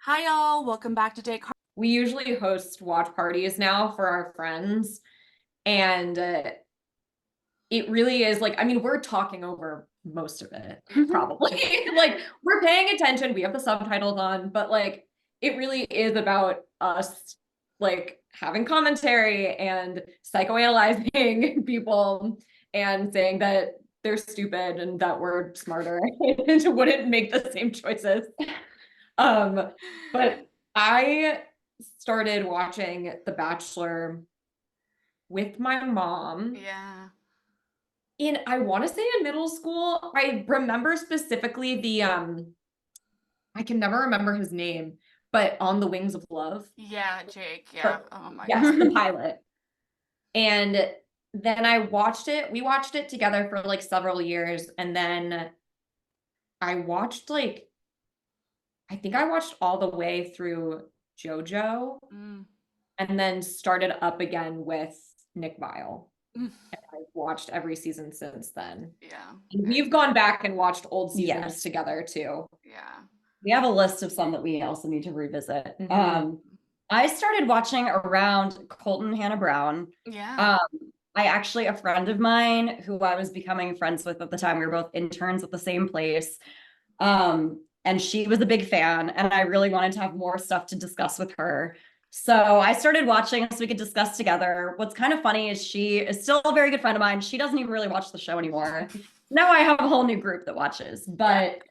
Hi, y'all. Welcome back to Day. We usually host watch parties now for our friends, and it really is like, I mean, we're talking over most of it, probably. Like, we're paying attention, we have the subtitles on, but like, it really is about us, like, having commentary and psychoanalyzing people and saying that they're stupid and that we're smarter and wouldn't make the same choices. But I started watching The Bachelor with my mom Yeah. I want to say in middle school. I remember specifically I can never remember his name, but On the Wings of Love. Yeah, Jake. Yeah. Or, Oh my yes, God. the pilot. And then I watched it. We watched it together for like several years. And then I watched like, I think I watched all the way through JoJo Mm. and then started up again with Nick Vile. Mm. I've watched every season since then. Yeah. And we've gone back and watched old seasons Yes. together too. Yeah. We have a list of some that we also need to revisit. Mhm. I started watching around Colton Hannah Brown. Yeah. I actually, a friend of mine who I was becoming friends with at the time, we were both interns at the same place. And she was a big fan, and I really wanted to have more stuff to discuss with her. So I started watching so we could discuss together. What's kind of funny is she is still a very good friend of mine. She doesn't even really watch the show anymore. Now I have a whole new group that watches, but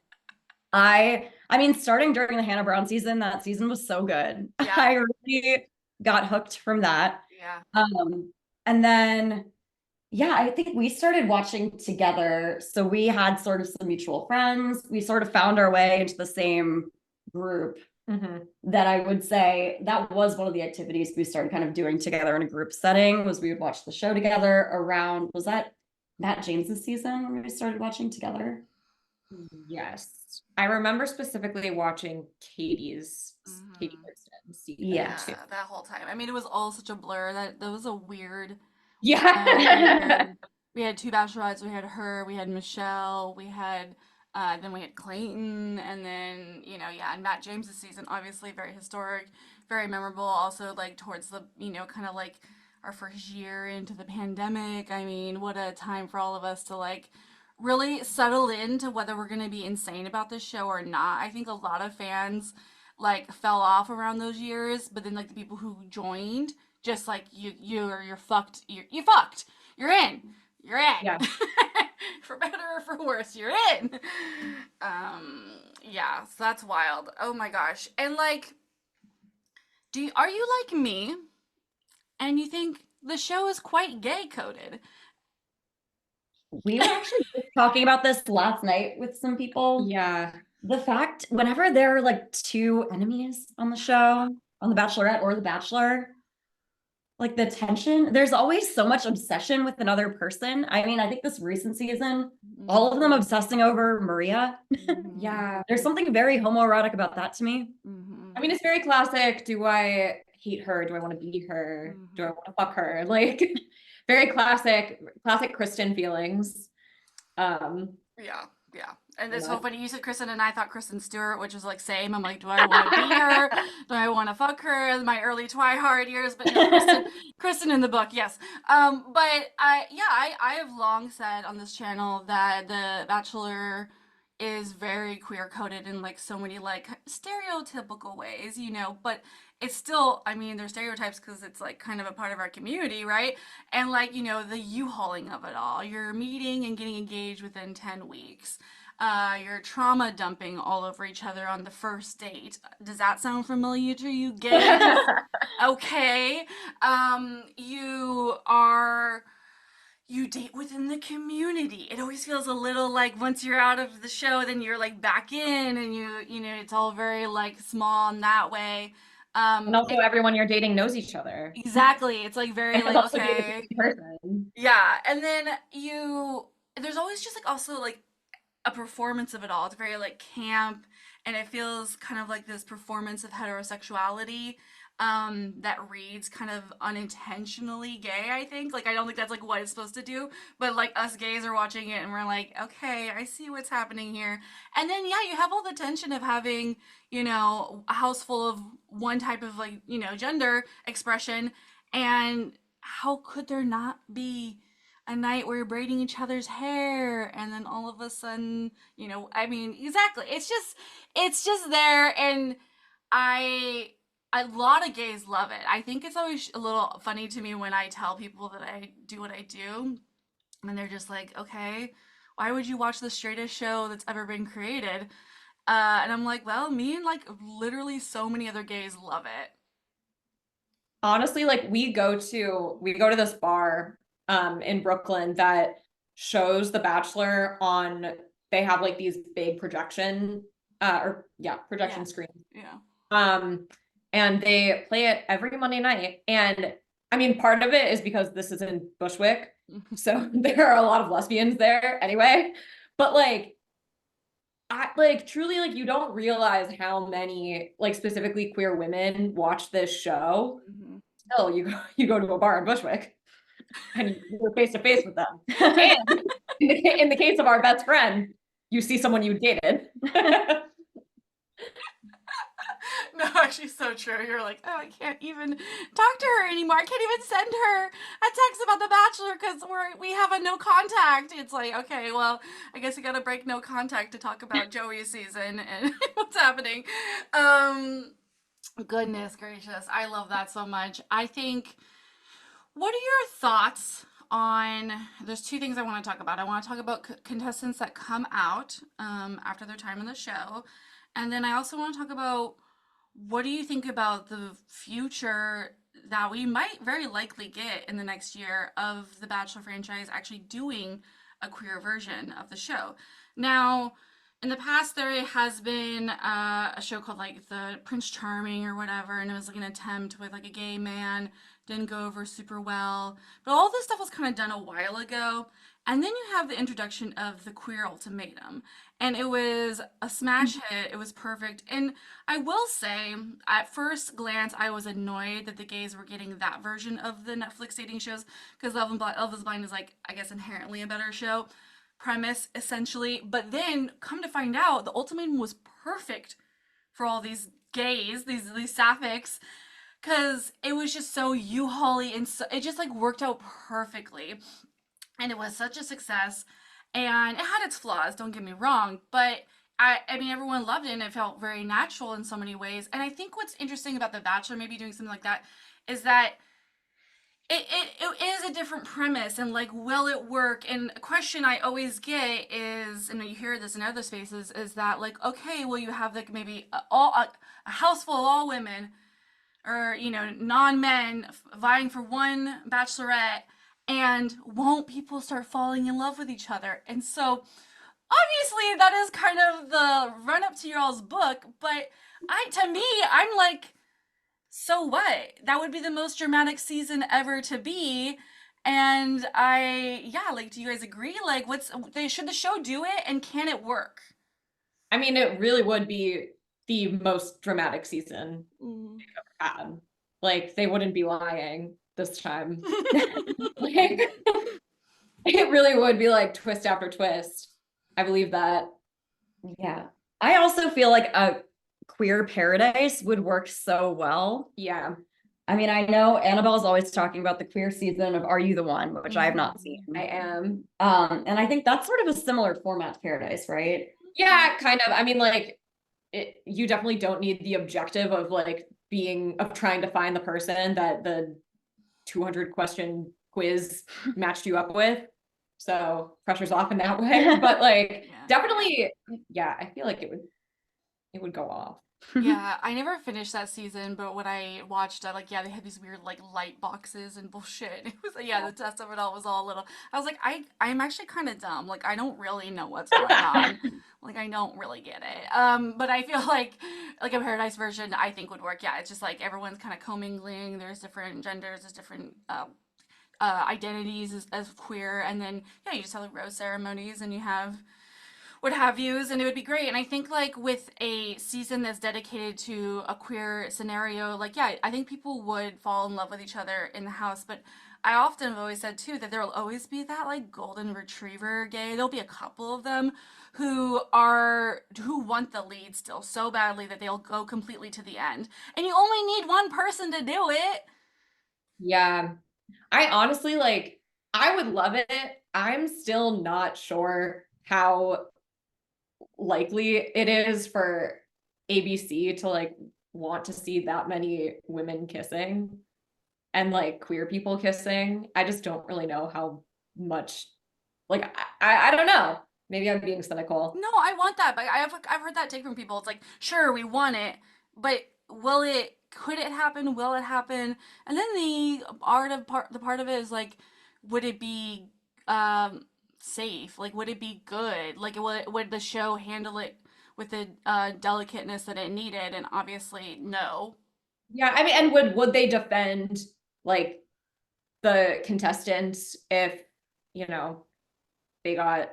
I mean, starting during the Hannah Brown season, that season was so good. Yeah. I really got hooked from that. Yeah. And then, yeah, I think we started watching together. So we had sort of some mutual friends. We sort of found our way into the same group. That I would say that was one of the activities we started kind of doing together in a group setting was we would watch the show together around, was that Matt James's season when we started watching together? Yes. I remember specifically watching Katie Mhm. Kristen season Yes. too. Yeah, that whole time. I mean, it was all such a blur. That was a weird Yeah. we had two bachelorettes. We had her. We had Michelle. We had then we had Clayton, and then yeah, and Matt James's season, obviously very historic, very memorable. Also, like towards the kind of like our first year into the pandemic. I mean, what a time for all of us to like really settle into whether we're gonna be insane about this show or not. I think a lot of fans like fell off around those years, but then like the people who joined just like you're fucked. You're fucked. You're in. You're in. Yeah. For better or for worse, you're in. Yeah, so that's wild. Oh my gosh. And like, are you like me and you think the show is quite gay coded? We were actually just talking about this last night with some people. Yeah. The fact, whenever there are like two enemies on the show, on The Bachelorette or The Bachelor, like the tension, there's always so much obsession with another person. I mean, I think this recent season, all of them obsessing over Maria. Yeah. There's something very homoerotic about that to me. I mean, it's very classic. Do I hate her? Do I want to be her? Do I want to fuck her? Like, very classic Kristen feelings. Yeah, yeah. And it's so Yeah. funny. You said Kristen, and I thought Kristen Stewart, which is like same. I'm like, do I want to be her? Do I want to fuck her? In my early Twilight years, but no, Kristen in the book, yes. But I have long said on this channel that The Bachelor is very queer coded in like so many like stereotypical ways, but it's still, I mean, there's stereotypes because it's like kind of a part of our community, right? And like, the U-hauling of it all. You're meeting and getting engaged within 10 weeks. You're trauma dumping all over each other on the first date. Does that sound familiar to you, gays? Okay. You date within the community. It always feels a little like once you're out of the show, then you're like back in, and it's all very like small in that way. And also everyone you're dating knows each other. Exactly. It's like very And like also be the okay. same person. Yeah, and then there's always just like also like a performance of it all. It's very like camp, and it feels kind of like this performance of heterosexuality. that reads kind of unintentionally gay, I think. Like, I don't think that's like what it's supposed to do, but like us gays are watching it and we're like, okay, I see what's happening here. And then, yeah, you have all the tension of having, a house full of one type of like, gender expression. And how could there not be a night where you're braiding each other's hair and then all of a sudden, I mean, exactly. It's just there. And I a lot of gays love it. I think it's always a little funny to me when I tell people that I do what I do, and they're just like, okay, why would you watch the straightest show that's ever been created? And I'm like, well, me and like literally so many other gays love it. Honestly, like we go to this bar in Brooklyn that shows The Bachelor on, they have like these big projection Yeah, screens. yeah. And they play it every Monday night. And I mean, part of it is because this is in Bushwick, so there are a lot of lesbians there anyway. But like, I like truly, like, you don't realize how many like specifically queer women watch this show Mhm. till you go to a bar in Bushwick and you're face to face with them. And in the case of our best friend, you see someone you dated. No, actually, so true. You're like, oh, I can't even talk to her anymore. I can't even send her a text about The Bachelor because we have a no contact. It's like, okay, well, I guess we got to break no contact to talk about Joey's season and what's happening. Um, Goodness gracious, I love that so much. I think. What are your thoughts on? There's two things I want to talk about. I want to talk about contestants that come out after their time in the show, and then I also want to talk about what do you think about the future that we might very likely get in the next year of the Bachelor franchise actually doing a queer version of the show. Now, in the past, there has been a show called like the Prince Charming or whatever, and it was like an attempt with like a gay man, didn't go over super well. But all this stuff was kind of done a while ago. And then you have the introduction of the Queer Ultimatum, and it was a smash hit. It was perfect. And I will say, at first glance, I was annoyed that the gays were getting that version of the Netflix dating shows because Love is Blind is like, I guess, inherently a better show premise, essentially. But then, come to find out, the Ultimatum was perfect for all these gays, these sapphics, because it was just so U-Haul-y and so, it just like worked out perfectly. And it was such a success. And it had its flaws, don't get me wrong, but I mean, everyone loved it and it felt very natural in so many ways. And I think what's interesting about The Bachelor maybe doing something like that is that it is a different premise and like, will it work? And a question I always get is, and you hear this in other spaces, is that like, okay, well, you have like maybe a house full of all women or non-men vying for one bachelorette, and won't people start falling in love with each other? And so obviously that is kind of the run up to y'all's book, but to me, I'm like, so what? That would be the most dramatic season ever to be. And yeah, like, do you guys agree? Like, should the show do it, and can it work? I mean, it really would be the most dramatic season Mm. had. Like, they wouldn't be lying this time. Like, it really would be like twist after twist. I believe that. Yeah. I also feel like a queer paradise would work so well. Yeah. I mean, I know Annabelle's always talking about the queer season of Are You the One, which I have not seen. I am. And I think that's sort of a similar format to Paradise, right? Yeah, kind of. I mean, like, you definitely don't need the objective of like trying to find the person that the 200 question quiz matched you up with. So pressure's off in that way. But like, Yeah. definitely, yeah, I feel like it would go off. Yeah, I never finished that season, but when I watched it, like, yeah, they had these weird like light boxes and bullshit. It was yeah, the test of it all was all a little. I was like, I'm actually kind of dumb. Like, I don't really know what's going on. Like, I don't really get it. But I feel like a Paradise version, I think would work. Yeah, it's just like everyone's kind of commingling. There's different genders. There's different identities as queer, and then yeah, you just have the rose ceremonies, and you have would have views and it would be great. And I think like with a season that's dedicated to a queer scenario, like yeah, I think people would fall in love with each other in the house. But I often have always said too that there will always be that like golden retriever gay. There'll be a couple of them who want the lead still so badly that they'll go completely to the end. And you only need one person to do it. Yeah. I honestly like, I would love it. I'm still not sure how likely it is for ABC to like want to see that many women kissing and like queer people kissing. I just don't really know how much, like, I don't know. Maybe I'm being cynical. No, I want that, but I've heard that take from people. It's like, sure, we want it, but could it happen? Will it happen? And then the part of it is like, would it be safe? Like, would it be good? Like, would the show handle it with the delicateness that it needed? And obviously, no. Yeah, I mean, and would they defend like the contestants if, you know, they got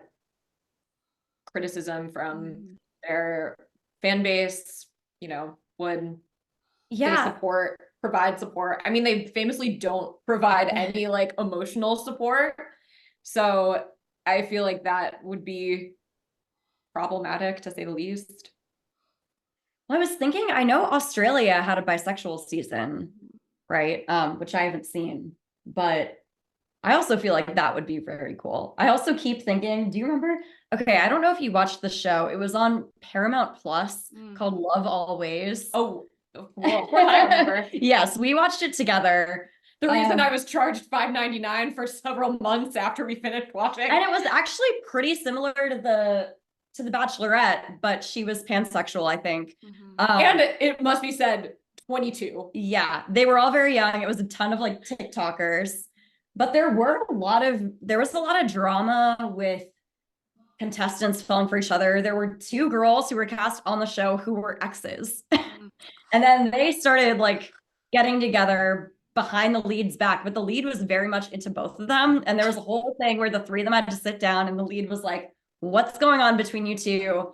criticism from their fan base, you know, would they provide support? I mean, they famously don't provide any like emotional support. So I feel like that would be problematic to say the least. Well, I was thinking, I know Australia had a bisexual season, right? Which I haven't seen, but I also feel like that would be very cool. I also keep thinking, do you remember? Okay, I don't know if you watched the show. It was on Paramount Plus called Love Always. Oh, well, of course I remember. Yes, we watched it together. The reason I was charged $5.99 for several months after we finished watching. And it was actually pretty similar to the Bachelorette, but she was pansexual, I think. And it must be said, 22. Yeah, they were all very young. It was a ton of like TikTokers, but there was a lot of drama with contestants falling for each other. There were two girls who were cast on the show who were exes. And then they started like getting together behind the lead's back, but the lead was very much into both of them. And there was a whole thing where the three of them had to sit down and the lead was like, what's going on between you two?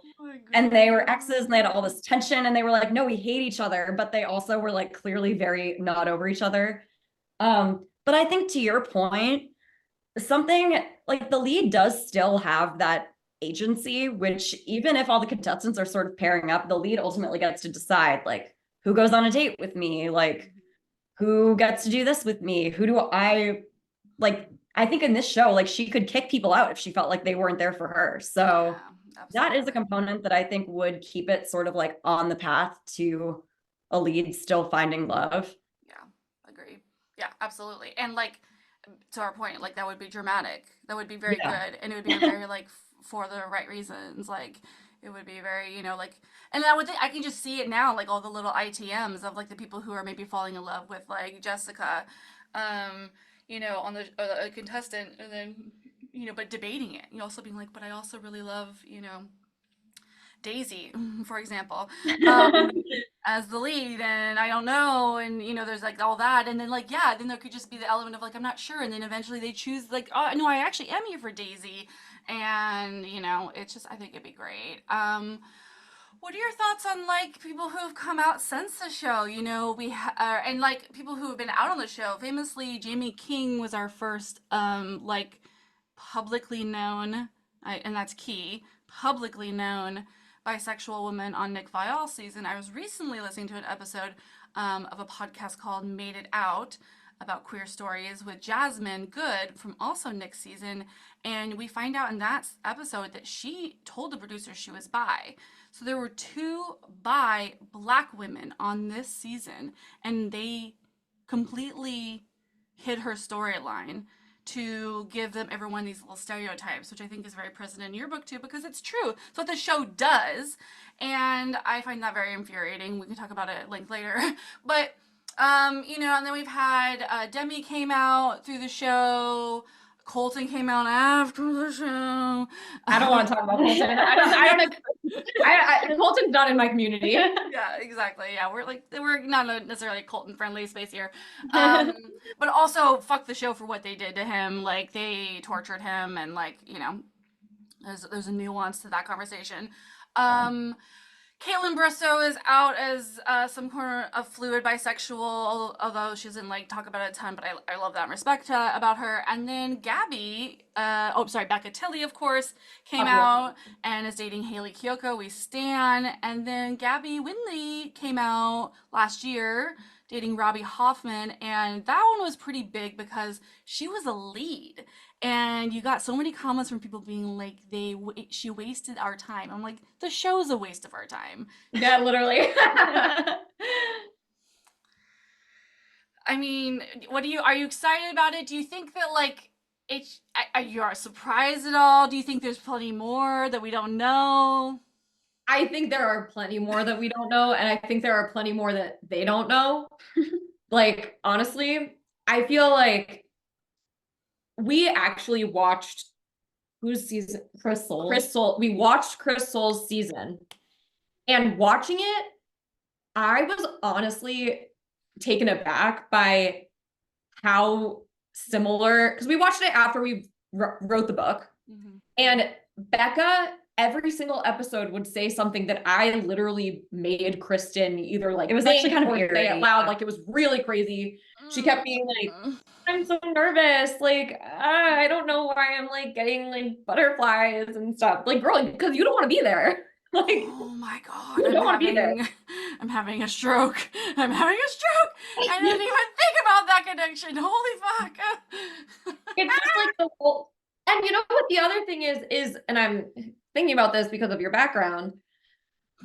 And they were exes and they had all this tension and they were like, no, we hate each other. But they also were like clearly very not over each other. But I think to your point, something like the lead does still have that agency, which even if all the contestants are sort of pairing up, the lead ultimately gets to decide like who goes on a date with me, like who gets to do this with me, who do I like. I think in this show, like she could kick people out if she felt like they weren't there for her. So that is a component that I think would keep it sort of like on the path to a lead still finding love. Yeah, agree. Yeah, absolutely. And like to our point, like that would be dramatic. That would be very good, and it would be very like for the right reasons. Like it would be very, you know, like, and I can just see it now, like all the little ITMs of like the people who are maybe falling in love with like Jessica, you know, on a contestant, and then, you know, but debating it, you know, also being like, but I also really love, you know, Daisy, for example, as the lead, and I don't know, and you know, there's like all that, and then like, yeah, then there could just be the element of like, I'm not sure, and then eventually they choose like, oh no, I actually am here for Daisy, and you know, it's just, I think it'd be great. What are your thoughts on like people who have come out since the show? You know, and like people who have been out on the show. Famously, Jamie King was our first like publicly known, and that's key, publicly known bisexual woman on Nick Viall's season. I was recently listening to an episode of a podcast called Made It Out about queer stories with Jasmine Good from also Nick's season, and we find out in that episode that she told the producers she was bi. So there were two bi Black women on this season, and they completely hid her storyline to give them everyone these little stereotypes, which I think is very present in your book too, because it's true. It's what the show does, and I find that very infuriating. We can talk about it at length later, but you know, and then we've had Demi came out through the show. Colton came out after the show. I don't want to talk about Colton. Colton's not in my community. Yeah, exactly. Yeah, we're not necessarily a Colton friendly space here. But also fuck the show for what they did to him. Like they tortured him and like, you know, There's a nuance to that conversation. Caitlin Bristow is out as some corner of fluid bisexual, although she doesn't like talk about it a ton, but I love that and respect about her. And then Gabby, Becca Tilley, of course, came out and is dating Haley Kiyoko. We stan. And then Gabby Winley came out last year dating Robbie Hoffman, and that one was pretty big because she was a lead, and you got so many comments from people being like, she wasted our time. I'm like, the show's a waste of our time. Yeah, literally. I mean, are you excited about it? Do you think that like are you surprised at all? Do you think there's plenty more that we don't know? I think there are plenty more that we don't know, and I think there are plenty more that they don't know. Like, honestly, I feel like we actually watched whose season? Crystal. We watched Crystal's season, and watching it, I was honestly taken aback by how similar, because we watched it after we wrote the book, and Becca, every single episode would say something that I literally made Kristen either like, it was actually kind of weird, say it loud, like it was really crazy. She kept being like, I'm so nervous, like I don't know why I'm like getting like butterflies and stuff. Like, girl, because you don't want to be there. Like, oh my god, you don't want to be there. I'm having a stroke. I'm having a stroke. I didn't even think about that connection. Holy fuck. It's just like the whole, and you know what the other thing is, and I'm thinking about this because of your background.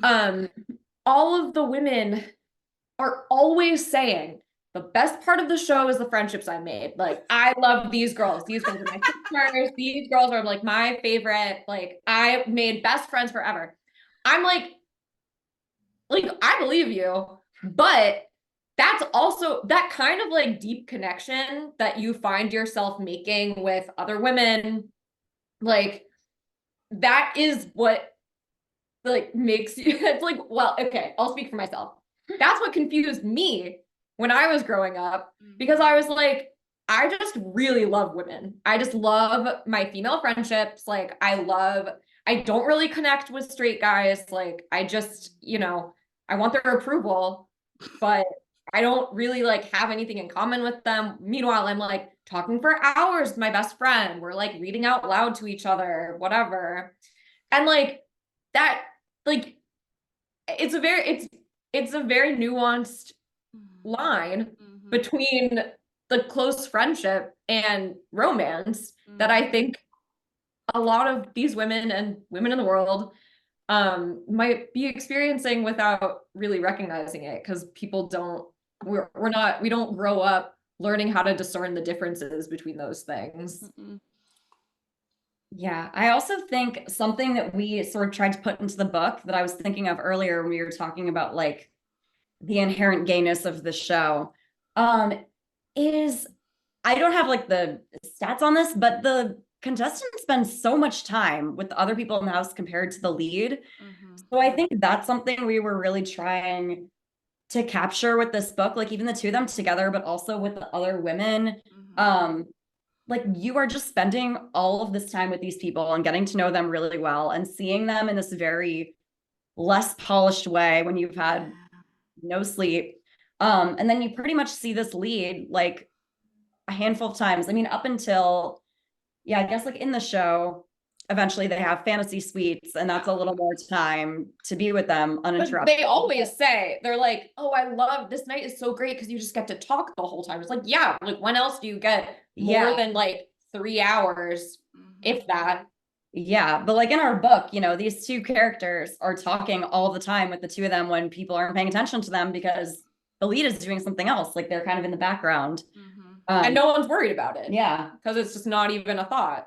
All of the women are always saying the best part of the show is the friendships I made. Like, I love these girls. These girls are my sisters. These girls are like my favorite. Like, I made best friends forever. I'm like, I believe you, but that's also that kind of like deep connection that you find yourself making with other women. Like, that is what like makes you, it's like, well, okay, I'll speak for myself. That's what confused me when I was growing up, because I was like, I just really love women. I just love my female friendships. Like, I don't really connect with straight guys. Like, I just, I want their approval, but I don't really like have anything in common with them. Meanwhile, I'm like talking for hours with my best friend. We're like reading out loud to each other, whatever. And like that, like, it's a very nuanced line between the close friendship and romance that I think a lot of these women and women in the world might be experiencing without really recognizing it, because people we don't grow up learning how to discern the differences between those things. Yeah, I also think something that we sort of tried to put into the book that I was thinking of earlier when we were talking about like the inherent gayness of the show, is, I don't have like the stats on this, but the contestants spend so much time with the other people in the house compared to the lead. So I think that's something we were really trying to capture with this book, like even the two of them together, but also with the other women. Like, you are just spending all of this time with these people and getting to know them really well and seeing them in this very less polished way when you've had no sleep. And then you pretty much see this lead like a handful of times. I mean, up until, I guess like in the show, eventually they have fantasy suites, and that's a little more time to be with them uninterrupted. But they always say, they're like, oh, I love this night is so great because you just get to talk the whole time. It's like, yeah, like when else do you get more than like 3 hours, if that? Yeah, but like in our book, these two characters are talking all the time with the two of them when people aren't paying attention to them because the lead is doing something else. Like, they're kind of in the background. And no one's worried about it. Yeah. Because it's just not even a thought.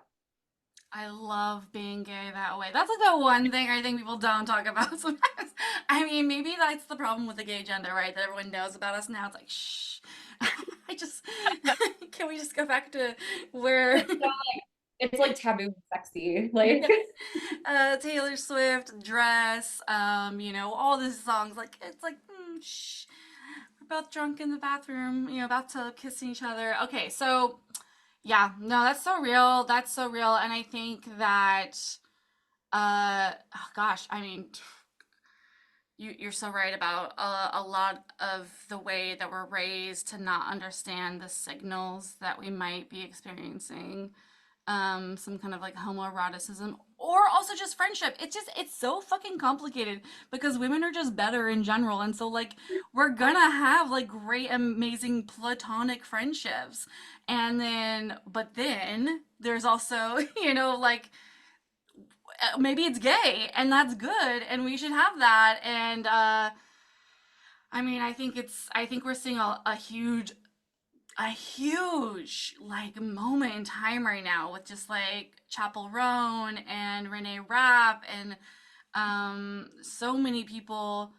I love being gay that way. That's like the one thing I think people don't talk about sometimes. I mean, maybe that's the problem with the gay agenda, right? That everyone knows about us now. It's like, shh. Can we just go back to where... It's like taboo and sexy. Like, Taylor Swift, Dress, all these songs. Like, it's like, shh. We're both drunk in the bathroom, about to kissing each other. Okay, so... yeah, no, that's so real. That's so real. And I think that Oh gosh, I mean, you're so right about a lot of the way that we're raised to not understand the signals that we might be experiencing some kind of like homoeroticism or also just friendship. It's so fucking complicated because women are just better in general. And so like we're gonna have like great, amazing platonic friendships. And then there's also, like maybe it's gay and that's good and we should have that. And I mean, I think we're seeing a huge like moment in time right now with just like Chapel Roan and Renee Rapp and so many people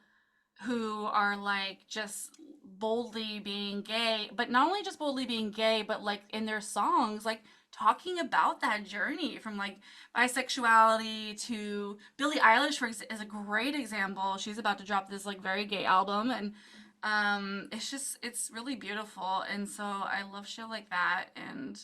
who are like just boldly being gay, but not only just boldly being gay, but like in their songs, like talking about that journey from like bisexuality to Billie Eilish is a great example. She's about to drop this like very gay album and it's really beautiful and so I love shit like that and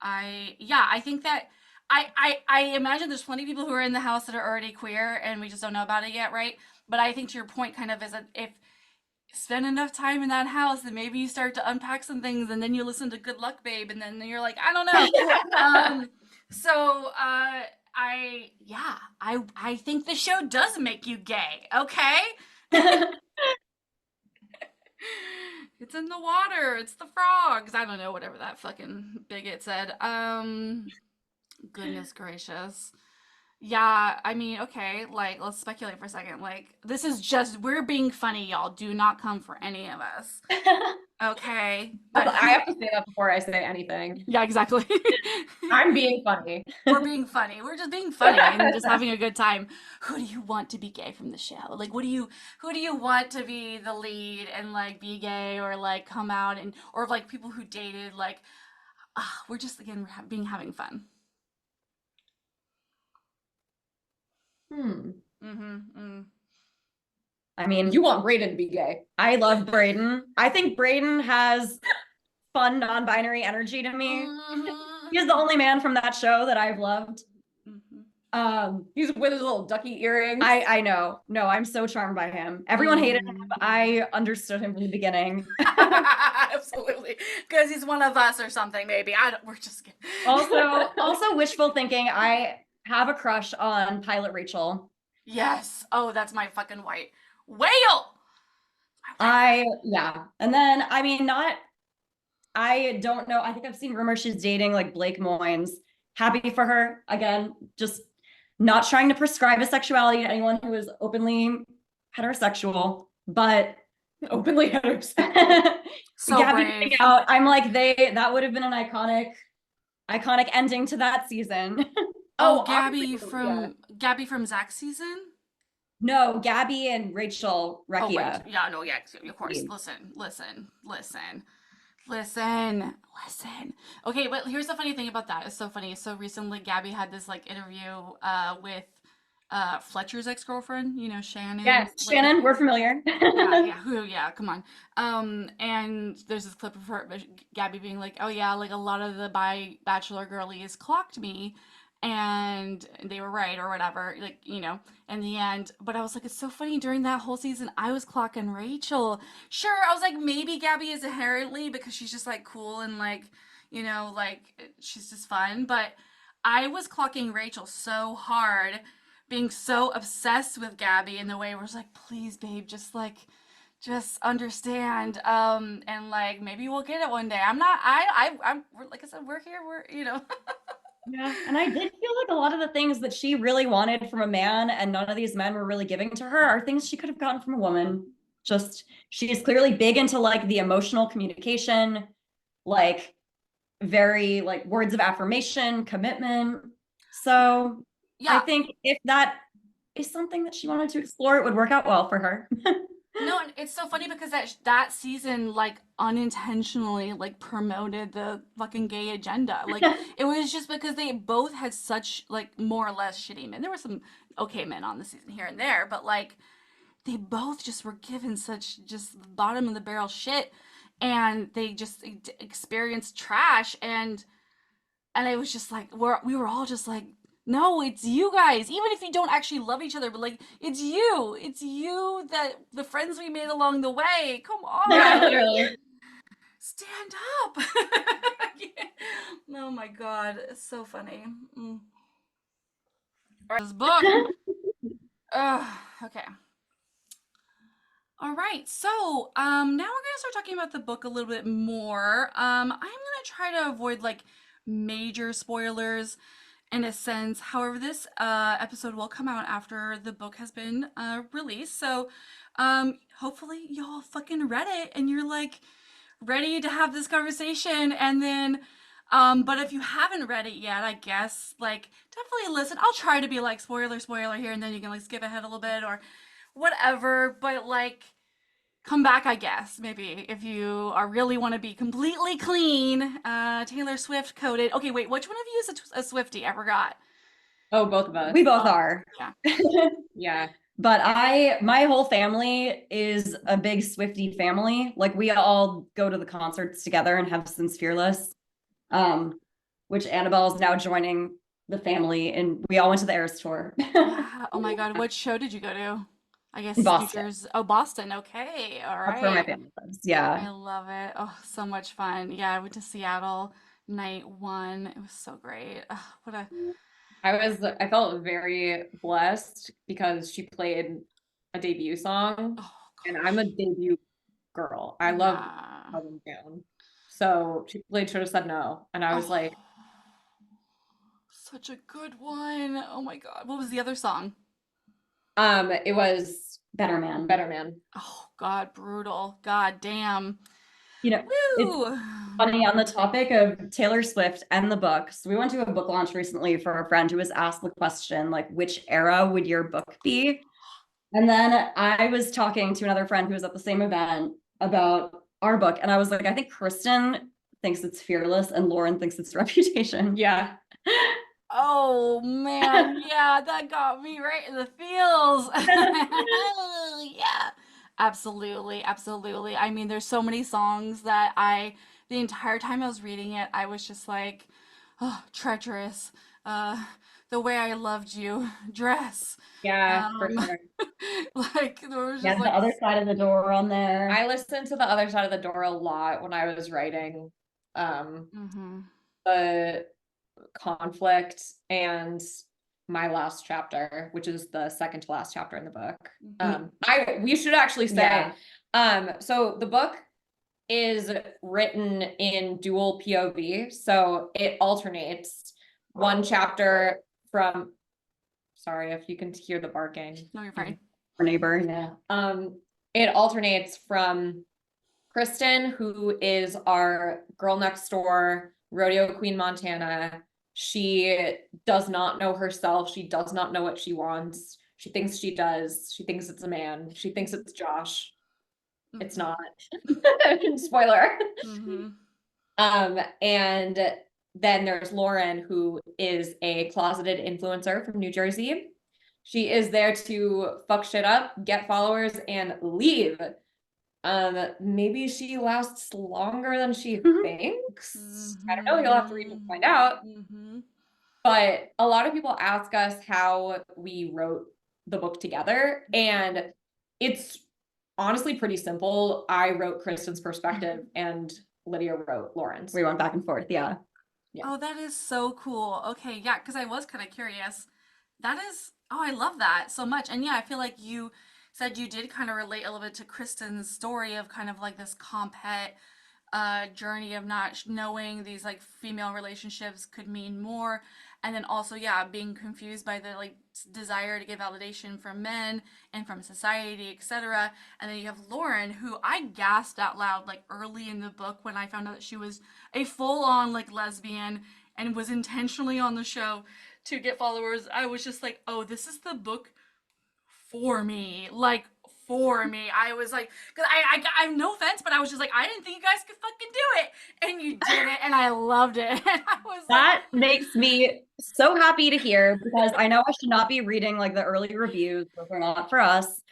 I think that I imagine there's plenty of people who are in the house that are already queer and we just don't know about it yet, right? But I think to your point kind of is that if you spend enough time in that house, then maybe you start to unpack some things and then you listen to Good Luck Babe and then you're like, I don't know. So I think the show does make you gay, okay? It's in the water. It's the frogs. I don't know, whatever that fucking bigot said. Goodness gracious. Yeah, I mean, okay, like, let's speculate for a second. Like, this is just, we're being funny, y'all. Do not come for any of us. Okay. But I have to say that before I say anything. yeah, exactly. I'm being funny. We're being funny. We're just being funny and just having a good time. Who do you want to be gay from the show? Like, who do you want to be the lead and like be gay or like come out and, or like people who dated, like, we're just, again, having fun. Mm-hmm. I mean, You want Brayden to be gay. I love Brayden. I think Brayden has fun non-binary energy to me. Mm-hmm. He's the only man from that show that I've loved. He's with his little ducky earrings. I know. No, I'm so charmed by him. Everyone hated him. I understood him from the beginning. Absolutely. Because he's one of us or something, maybe. We're just kidding. Also wishful thinking. I have a crush on Pilot Rachel. Yes. Oh, that's my fucking white whale. Yeah. And then, I mean, I don't know. I think I've seen rumors she's dating like Blake Moynes. Happy for her. Again, just not trying to prescribe a sexuality to anyone who is openly heterosexual, but openly heterosexual. So Gabby brave. out. I'm like, that would have been an iconic ending to that season. Oh, Gabby from Zach's season? No, Gabby and Rachel Recchia. Oh, wait. Yeah, no, yeah, of course. Listen. Okay, but here's the funny thing about that. It's so funny. So recently Gabby had this like interview with Fletcher's ex-girlfriend, Shannon. Yes, Shannon, we're familiar. yeah, come on. And there's this clip of her, Gabby being like, oh yeah, like a lot of the bachelor girlies clocked me and they were right or whatever, like, in the end. But I was like, it's so funny, during that whole season, I was clocking Rachel. Sure, I was like, maybe Gabby is inherently because she's just like cool and like, like she's just fun. But I was clocking Rachel so hard, being so obsessed with Gabby in the way where it's like, please, babe, just understand. And like, maybe we'll get it one day. I'm like I said, we're here, Yeah, and I did feel like a lot of the things that she really wanted from a man and none of these men were really giving to her are things she could have gotten from a woman. Just, she is clearly big into like the emotional communication, like very like words of affirmation, commitment. So yeah. I think if that is something that she wanted to explore, it would work out well for her. No, and it's so funny because that season like unintentionally like promoted the fucking gay agenda. Like it was just because they both had such like more or less shitty men. There were some okay men on the season here and there, but like they both just were given such just bottom of the barrel shit and they just experienced trash and it was just like we were all just like No, it's you guys. Even if you don't actually love each other, but like it's you. It's you that the friends we made along the way. Come Yeah, on. literally. Stand up. Oh my God. It's so funny. Mm. All right, this book. Okay. All right. So, now we're gonna start talking about the book a little bit more. I'm gonna try to avoid like major spoilers in a sense. However, this episode will come out after the book has been released. So, hopefully y'all fucking read it and you're like ready to have this conversation. And then, but if you haven't read it yet, I guess like definitely listen. I'll try to be like spoiler here, and then you can like skip ahead a little bit or whatever. But like come back, I guess, maybe if you are really want to be completely clean, Taylor Swift coded. Okay, wait, which one of you is a Swiftie? I forgot. Oh, both of us. We both are. Yeah. Yeah. But my whole family is a big Swiftie family. Like we all go to the concerts together and have Since Fearless, which Annabelle is now joining the family, and we all went to the Eras tour. Yeah. Oh my God, what show did you go to? I guess New Boston. Jersey. Oh, Boston. Okay. All That's where my right. family lives. I Yeah. love it. Oh, so much fun. Yeah, I went to Seattle night one. It was so great. What a I felt very blessed because she played a debut song, oh and I'm a gosh. debut girl. I love Yeah. album down. So she played Should Have Said No, and I was Oh, like, such a good one. Oh my God. What was the other song? it was Better Man. Better Man. Oh God, brutal. God damn. You know, it's Woo. funny on the topic of Taylor Swift and the book. So we went to a book launch recently for a friend who was asked the question, like, which era would your book be? And then I was talking to another friend who was at the same event about our book. And I was like, I think Kristen thinks it's Fearless and Lauren thinks it's Reputation. Yeah. Oh man, yeah, that got me right in the feels. Yeah. Absolutely, absolutely. I mean, there's so many songs that the entire time I was reading it, I was just like, oh, treacherous. Uh, the way I loved you, dress. Yeah, for Um, sure. like there was Yeah, just the like, other side of the door on there. I listened to the other side of the door a lot when I was writing mm-hmm. the conflict and my last chapter, which is the second to last chapter in the book. We should actually say, so the book is written in dual POV, so it alternates one chapter from, sorry if you can hear the barking. No, you're fine. Our neighbor, yeah. It alternates from Kristen, who is our girl next door, rodeo queen Montana. She does not know herself. She does not know what she wants. She thinks she does. She thinks it's a man. She thinks it's Josh. It's not. Spoiler. Mm-hmm. And then there's Lauren, who is a closeted influencer from New Jersey. She is there to fuck shit up, get followers, and leave. Maybe she lasts longer than she thinks. I don't know, you'll have to read to find out. But a lot of people ask us how we wrote the book together, and it's honestly pretty simple. I wrote Kristen's perspective and Lydia wrote Lauren's. We went back and forth, yeah. Oh, that is so cool. Okay, yeah, because I was kind of curious. Oh, I love that so much. And yeah, I feel like you said you did kind of relate a little bit to Kristen's story of kind of like this compet journey of not knowing these like female relationships could mean more, and then also yeah being confused by the like desire to get validation from men and from society, etc. And then you have Lauren, who I gasped out loud like early in the book when I found out that she was a full-on like lesbian and was intentionally on the show to get followers. I was just like, oh, this is the book for me, like for me. I was like, because I have no offense, but I was just like, I didn't think you guys could fucking do it, and you did it, and I loved it. And I was that makes me so happy to hear, because I know I should not be reading like the early reviews, those are not for us.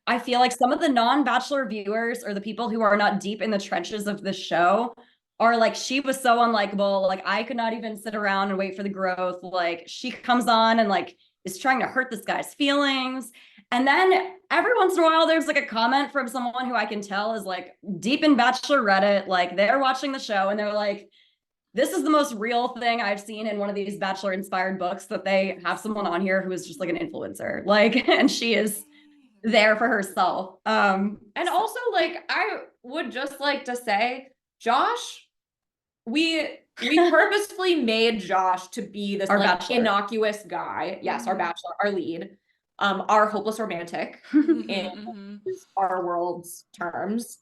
I feel like some of the non-Bachelor viewers or the people who are not deep in the trenches of the show are like, she was so unlikable. Like, I could not even sit around and wait for the growth. Like, she comes on and like is trying to hurt this guy's feelings. And then every once in a while, there's like a comment from someone who I can tell is like deep in Bachelor Reddit. Like, they're watching the show and they're like, this is the most real thing I've seen in one of these Bachelor inspired books, that they have someone on here who is just like an influencer. Like, and she is there for herself. And also, like, I would just like to say, Josh, we purposefully made Josh to be this Our like bachelor. Innocuous guy. Yes, our bachelor, our lead, our hopeless romantic in our world's terms.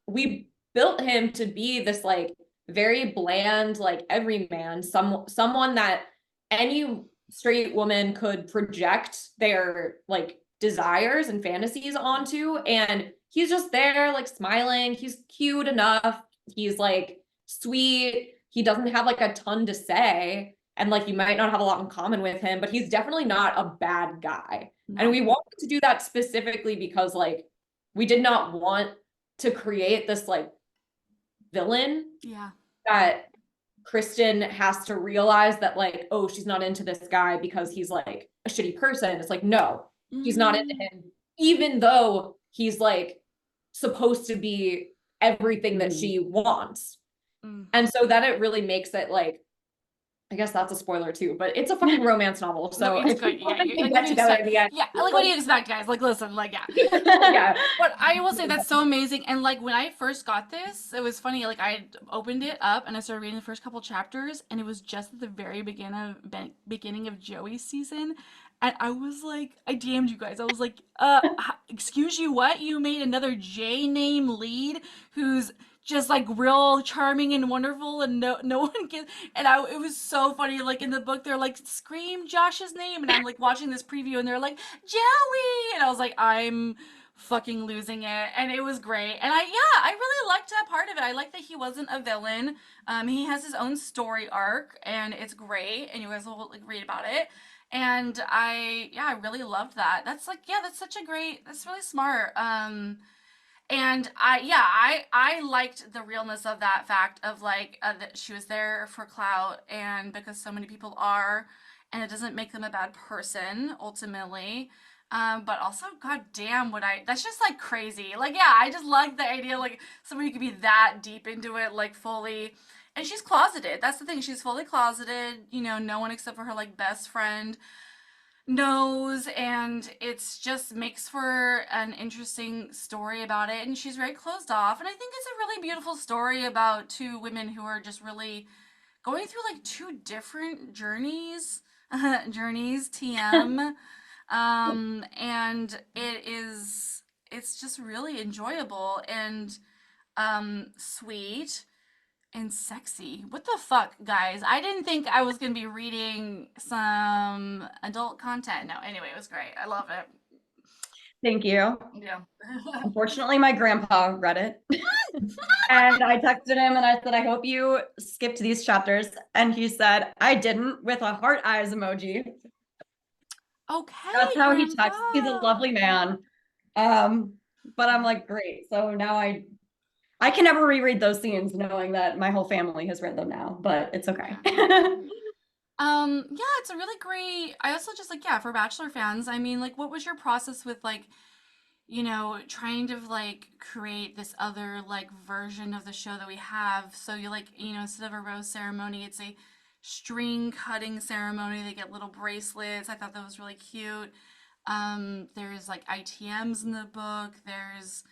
We built him to be this like very bland, like everyman, someone that any straight woman could project their like desires and fantasies onto, and he's just there like smiling. He's cute enough, he's like sweet, he doesn't have like a ton to say, and like you might not have a lot in common with him, but he's definitely not a bad guy. And we wanted to do that specifically because like we did not want to create this like villain that Kristen has to realize that like, oh, she's not into this guy because he's like a shitty person. It's like, no, she's not into him, even though he's like supposed to be everything that she wants. And so that it really makes it like, I guess that's a spoiler too, but it's a fucking romance novel. So No, it's good. Yeah, they get together at the end. Yeah, like what do you expect, guys? Like, listen, like, yeah. Yeah. But I will say that's so amazing. And like when I first got this, it was funny. Like I opened it up and I started reading the first couple chapters, and it was just at the very beginning of Joey's season. And I was like, I DM'd you guys. I was like, excuse you, what? You made another J name lead who's just like real charming and wonderful, and no one can. And it was so funny. Like in the book, they're like, scream Josh's name, and I'm like watching this preview, and they're like, Joey, and I was like, I'm fucking losing it. And it was great. And I really liked that part of it. I like that he wasn't a villain. He has his own story arc, and it's great. And you guys will like read about it. And I really loved that. That's like, yeah, that's really smart. And I liked the realness of that fact of like that she was there for clout, and because so many people are, and it doesn't make them a bad person ultimately. But also, goddamn, that's just like crazy. Like, yeah, I just like the idea like somebody could be that deep into it, like fully. And she's closeted. That's the thing. She's fully closeted. You know, no one except for her like best friend knows, and it's just makes for an interesting story about it. And she's very closed off, and I think it's a really beautiful story about two women who are just really going through like two different journeys TM. And it's just really enjoyable and sweet and sexy. What the fuck, guys? I didn't think I was gonna be reading some adult content. No, anyway, it was great. I love it. Thank you. Yeah. Unfortunately, my grandpa read it. And I texted him and I said, I hope you skipped these chapters. And he said, I didn't, with a heart eyes emoji. Okay. That's how he texts. He's a lovely man. But I'm like, great. So now I can never reread those scenes knowing that my whole family has read them now, but it's okay. Yeah, it's a really great. I also just like, yeah, for Bachelor fans, I mean, like, what was your process with like, you know, trying to like create this other like version of the show that we have? So you like, you know, instead of a rose ceremony, it's a string cutting ceremony. They get little bracelets. I thought that was really cute. There's like ITMs in the book. There's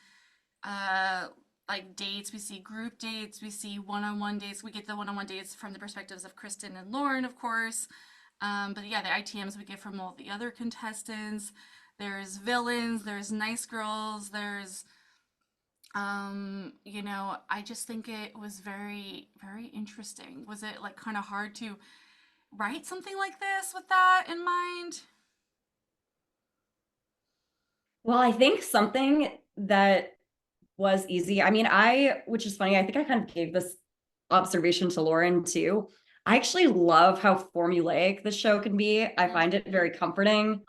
like dates. We see group dates. We see one-on-one dates. We get the one-on-one dates from the perspectives of Kristen and Lauren, of course. But yeah, the ITMs we get from all the other contestants. There's villains. There's nice girls. There's you know, I just think it was very, very interesting. Was it like kind of hard to write something like this with that in mind? Well, I think something that was easy. I mean, which is funny, I think I kind of gave this observation to Lauren too. I actually love how formulaic the show can be. I find it very comforting.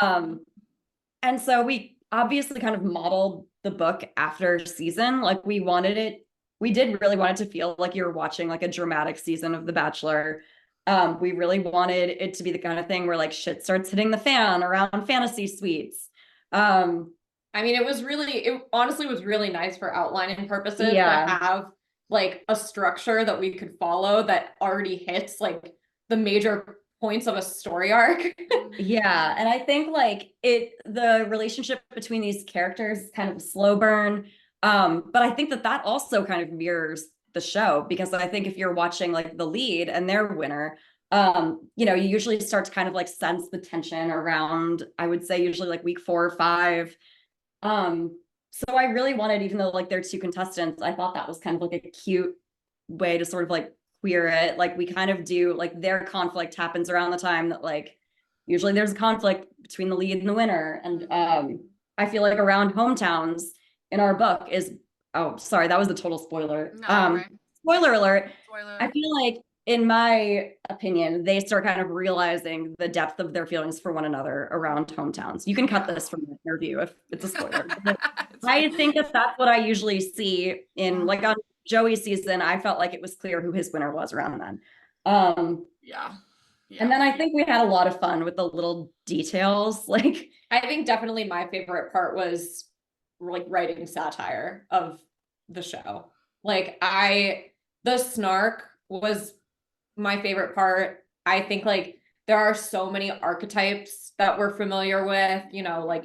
And so we obviously kind of modeled the book after season. Like we wanted it we did really want it to feel like you're watching like a dramatic season of The Bachelor. We really wanted it to be the kind of thing where like shit starts hitting the fan around fantasy suites. I mean, it honestly was really nice for outlining purposes Yeah. to have like a structure that we could follow that already hits like the major points of a story arc. Yeah, and I think like the relationship between these characters is kind of a slow burn. But I think that also kind of mirrors the show, because I think if you're watching like the lead and their winner, you know, you usually start to kind of like sense the tension around, I would say usually like week 4 or 5. So I really wanted, even though like they're 2 contestants, I thought that was kind of like a cute way to sort of like queer it. Like we kind of do like their conflict happens around the time that like usually there's a conflict between the lead and the winner. And I feel like around hometowns in our book is, oh sorry, that was the total spoiler. No, right. Spoiler alert. Spoiler. I feel like, in my opinion, they start kind of realizing the depth of their feelings for one another around hometowns. You can cut this from the interview if it's a spoiler. I think that's what I usually see in like on Joey's season. I felt like it was clear who his winner was around then. Yeah. And then I think we had a lot of fun with the little details. Like, I think definitely my favorite part was like writing satire of the show. Like the snark was my favorite part. I think like there are so many archetypes that we're familiar with, you know, like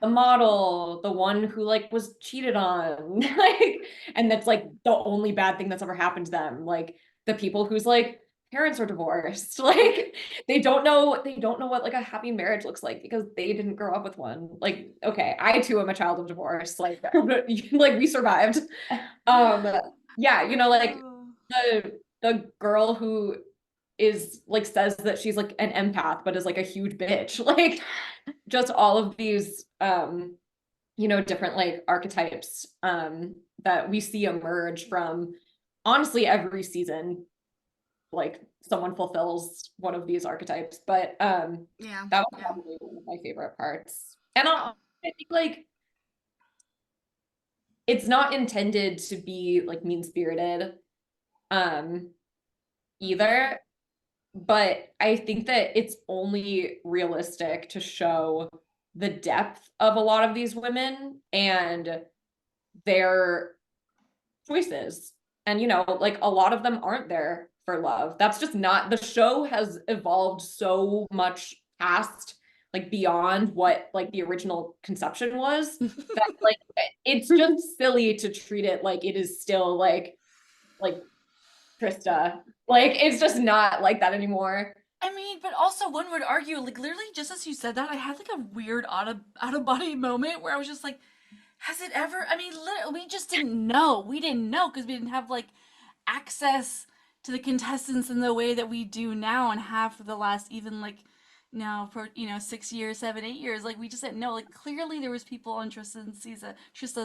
the model, the one who like was cheated on, like, and that's like the only bad thing that's ever happened to them. Like the people whose like parents are divorced, like they don't know what like a happy marriage looks like because they didn't grow up with one. Like, okay, I too am a child of divorce. Like, like we survived. Yeah, you know, like the girl who is like says that she's like an empath but is like a huge bitch. Like just all of these you know, different like archetypes that we see emerge from honestly every season. Like someone fulfills one of these archetypes, but yeah, that was probably one of my favorite parts. And I think like it's not intended to be like mean-spirited either, but I think that it's only realistic to show the depth of a lot of these women and their choices. And, you know, like a lot of them aren't there for love. That's just not, the show has evolved so much past, like beyond what like the original conception was, that like it's just silly to treat it like it is still like Trista. Like it's just not like that anymore. I mean, but also one would argue, like literally just as you said that, I had like a weird out of body moment where I was just like, has it ever? I mean, literally, we just didn't know. We didn't know because we didn't have like access to the contestants in the way that we do now and have for the last even like now for 6 years, 7, 8 years. Like we just didn't know. Like clearly there was people on Trista's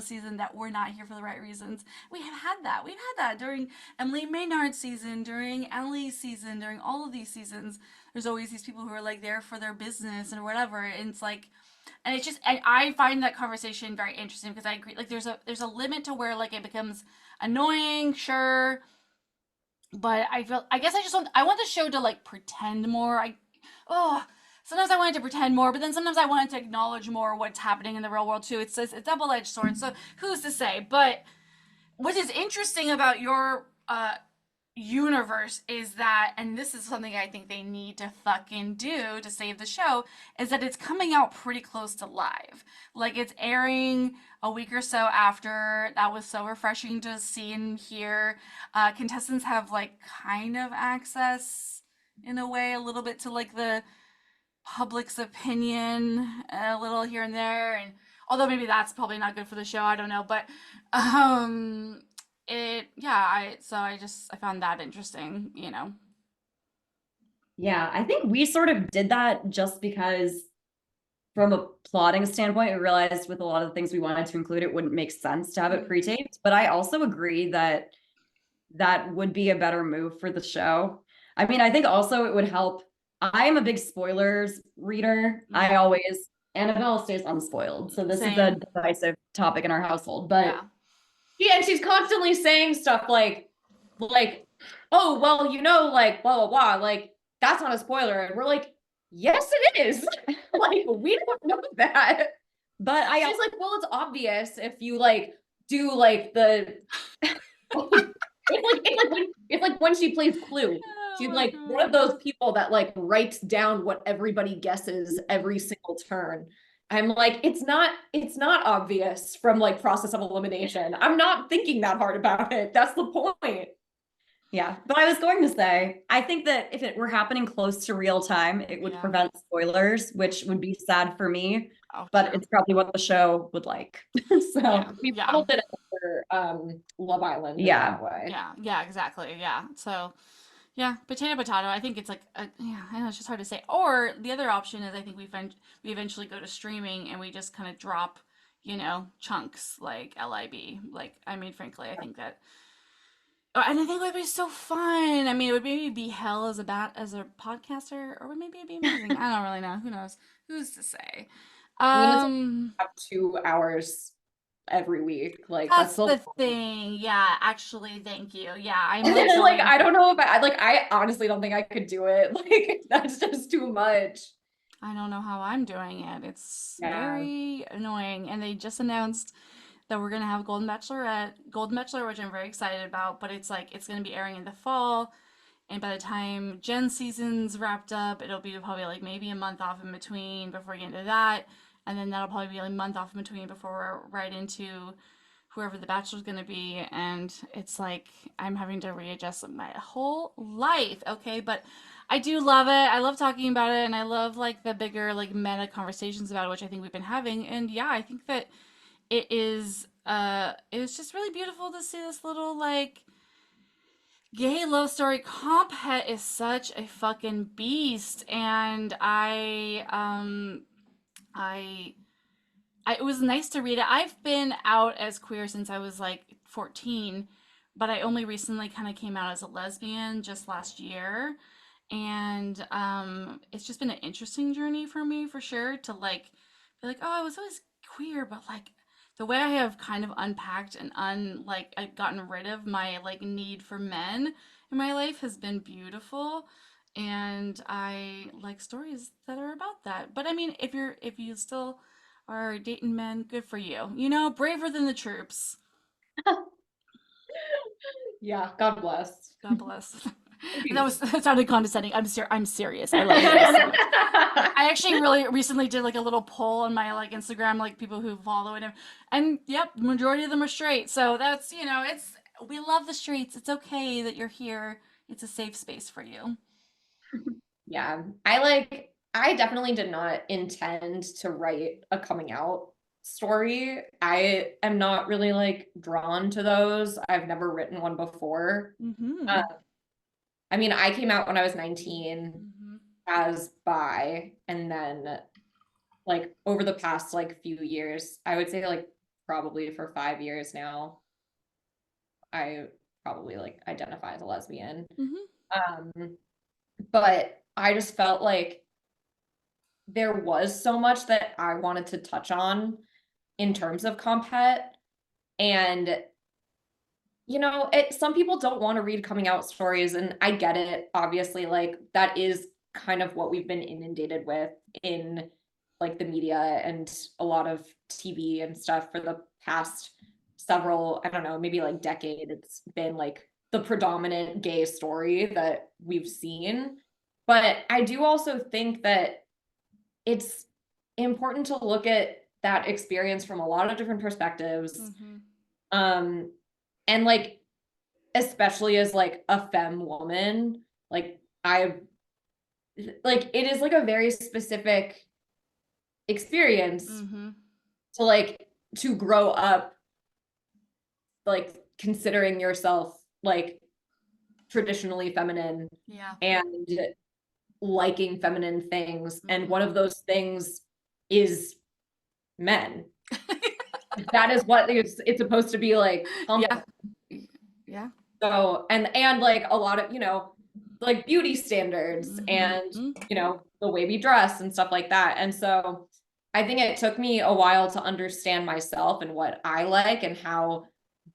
season that were not here for the right reasons. We have had that. We've had that during Emily Maynard's season, during Ellie's season, during all of these seasons. There's always these people who are like there for their business and whatever. And it's like, and it's just, and I find that conversation very interesting because I agree. Like there's a limit to where like it becomes annoying, sure, but I guess I want the show to like pretend more. Oh, sometimes I wanted to pretend more, but then sometimes I wanted to acknowledge more what's happening in the real world too. It's a double-edged sword. So who's to say? But what is interesting about your universe is that, and this is something I think they need to fucking do to save the show, is that it's coming out pretty close to live. Like it's airing a week or so after. That was so refreshing to see and hear. Contestants have like kind of access in a way a little bit to like the public's opinion a little here and there, and although maybe that's probably not good for the show, I don't know, but I found that interesting. yeah, I think we sort of did that just because from a plotting standpoint, we realized with a lot of the things we wanted to include, it wouldn't make sense to have it pre-taped. But I also agree that that would be a better move for the show. I mean, I think also it would help. I am a big spoilers reader. I always, Annabelle stays unspoiled. So this is a Same. divisive topic in our household. But Yeah. Yeah, and she's constantly saying stuff like, oh, well, like, blah, blah, blah. Like, that's not a spoiler. And we're like, yes, it is. Like, we don't know that. But I She's like, well, it's obvious if you like do like the it's like when she plays Clue. Oh She's my like one of God. those people that like writes down what everybody guesses every single turn. I'm like, it's not obvious from like process of elimination. I'm not thinking that hard about it. That's the point. Yeah, but I was going to say, I think that if it were happening close to real time, it would Yeah. prevent spoilers, which would be sad for me, Oh, but true. it's probably what the show would like. So, Yeah. We Yeah. modeled it after Love Island in yeah. that way. Yeah. Yeah. Exactly. Yeah. So, yeah, potato. I think it's like, yeah, I know it's just hard to say. Or the other option is I think we eventually go to streaming and we just kind of drop, chunks like LIB. Like, I mean, frankly, I think that, and I think it would be so fun. I mean, it would maybe be hell as a podcaster, or maybe it'd be amazing. I don't really know. Who knows? Who's to say? I mean, it's Um, have 2 hours every week. Like that's that's a the thing. Yeah, actually, thank you. Yeah, I'm like it's like going. I don't know if I honestly don't think I could do it. Like that's just too much. I don't know how I'm doing it. It's Yeah. very annoying. And they just announced that we're gonna have Golden Bachelor, which I'm very excited about, but it's like it's gonna be airing in the fall. And by the time Jen season's wrapped up, it'll be probably like maybe a month off in between before we get into that. And then that'll probably be a month off in between before we're right into whoever the Bachelor's gonna be. And it's like I'm having to readjust my whole life, okay? But I do love it. I love talking about it, and I love like the bigger like meta conversations about it, which I think we've been having. And yeah, I think that it's just really beautiful to see this little like gay love story. Compet is such a fucking beast, and I it was nice to read it. I've been out as queer since I was like 14, but I only recently kind of came out as a lesbian just last year. And it's just been an interesting journey for me for sure to like be like, oh, I was always queer, but like the way I have kind of unpacked and I've gotten rid of my like need for men in my life has been beautiful. And I like stories that are about that. But I mean, if you still are dating men, good for you. Braver than the troops. Yeah, God bless. God bless. That sounded condescending. I'm serious. I love you guys so much. I actually really recently did like a little poll on my like Instagram, like people who follow it, and yep, the majority of them are straight. So that's it's we love the streets. It's okay that you're here. It's a safe space for you. Yeah. I definitely did not intend to write a coming out story. I am not really like drawn to those. I've never written one before. Mm-hmm. Uh, I mean, I came out when I was 19 Mm-hmm. as bi, and then like over the past like few years, I would say like probably for 5 years now, I probably like identify as a lesbian. Mm-hmm. But I just felt like there was so much that I wanted to touch on in terms of compet. And, some people don't want to read coming out stories, and I get it. Obviously, like that is kind of what we've been inundated with in like the media and a lot of TV and stuff for the past several, I don't know, maybe like decade. It's been like the predominant gay story that we've seen. But I do also think that it's important to look at that experience from a lot of different perspectives. Mm-hmm. Um, and like, especially as like a femme woman, like it is like a very specific experience Mm-hmm. to grow up, like considering yourself like traditionally feminine Yeah. and liking feminine things. And one Mm-hmm. of those things is men. That is what it's supposed to be like. Yeah. Yeah. So, and like a lot of, like beauty standards Mm-hmm. and, Mm-hmm. the way we dress and stuff like that. And so I think it took me a while to understand myself and what I like and how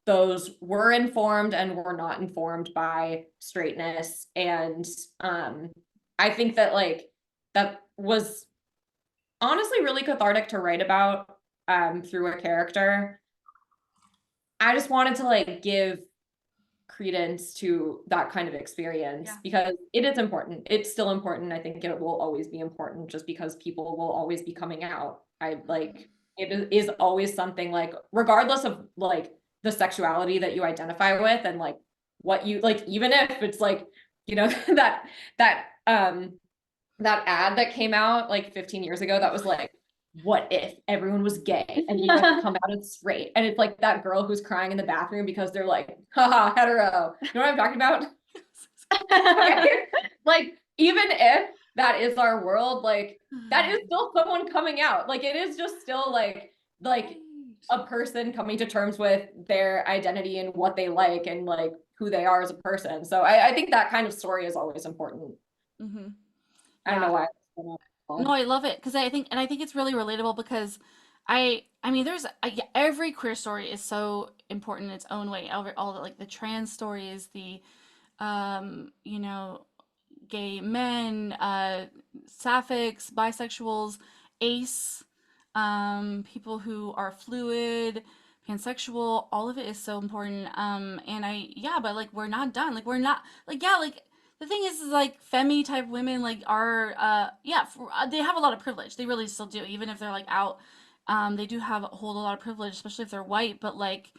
those were informed and were not informed by straightness. And I think that like that was honestly really cathartic to write about through a character. I just wanted to like give credence to that kind of experience because it is important. It's still important. I think it will always be important just because people will always be coming out. I like it is always something like regardless of like the sexuality that you identify with and like what you like, even if it's like, you know, that ad that came out like 15 years ago that was like, what if everyone was gay and you had to come out as straight? And it's like that girl who's crying in the bathroom because they're like, haha, hetero. You know what I'm talking about? Like, even if that is our world, like that is still someone coming out. Like it is just still like a person coming to terms with their identity and what they like and like who they are as a person. So I think that kind of story is always important. I don't know why. No, I love it because I think it's really relatable because I mean there's every queer story is so important in its own way. All the like the trans stories, the you know, gay men, sapphics, bisexuals, ace, people who are fluid, pansexual, all of it is so important. And but like we're not done. Like we're not like like the thing is like femi type women like are they have a lot of privilege. They really still do, even if they're like out. They do hold a lot of privilege, especially if they're white. But like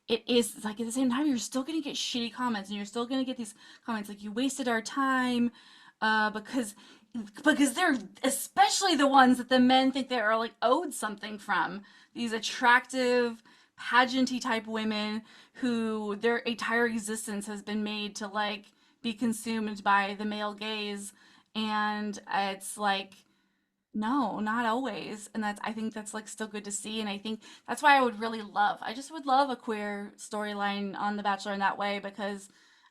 it is like at the same time you're still gonna get shitty comments and you're still gonna get these comments like you wasted our time, because they're especially the ones that the men think they are like owed something from, these attractive pageanty type women who their entire existence has been made to like be consumed by the male gaze. And it's like no, not always. And I think that's like still good to see. And I think that's why I just would love a queer storyline on The Bachelor in that way, because